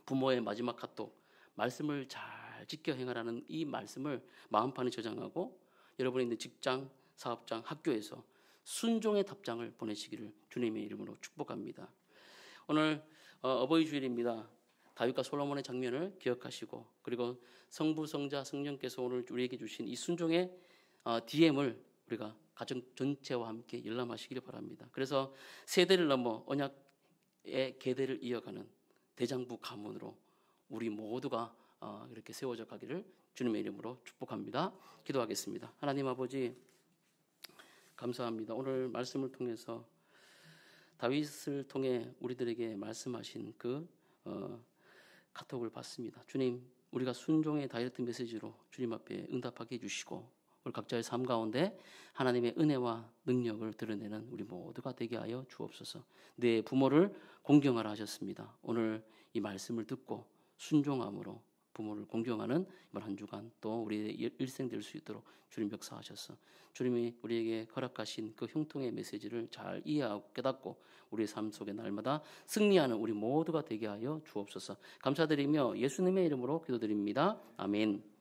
부모의 마지막 카톡, 말씀을 잘 지켜 행하라는 이 말씀을 마음판에 저장하고 여러분이 있는 직장, 사업장, 학교에서 순종의 답장을 보내시기를 주님의 이름으로 축복합니다. 오늘 어버이 주일입니다. 다윗과 솔로몬의 장면을 기억하시고 그리고 성부, 성자, 성령께서 오늘 우리에게 주신 이 순종의 DM을 우리가 가정 전체와 함께 열람하시기를 바랍니다. 그래서 세대를 넘어 언약의 계대를 이어가는 대장부 가문으로 우리 모두가 이렇게 세워져 가기를 주님의 이름으로 축복합니다. 기도하겠습니다. 하나님 아버지 감사합니다. 오늘 말씀을 통해서 다윗을 통해 우리들에게 말씀하신 그 카톡을 받습니다. 주님, 우리가 순종의 다이렉트 메시지로 주님 앞에 응답하게 해주시고 우리 각자의 삶 가운데 하나님의 은혜와 능력을 드러내는 우리 모두가 되게 하여 주옵소서. 내 부모를 공경하라 하셨습니다. 오늘 이 말씀을 듣고 순종함으로 부모를 공경하는 이번 한 주간 또 우리의 일생 될 수 있도록 주님 역사하셔서 주님이 우리에게 허락하신 그 형통의 메시지를 잘 이해하고 깨닫고 우리의 삶 속에 날마다 승리하는 우리 모두가 되게 하여 주옵소서. 감사드리며 예수님의 이름으로 기도드립니다. 아멘.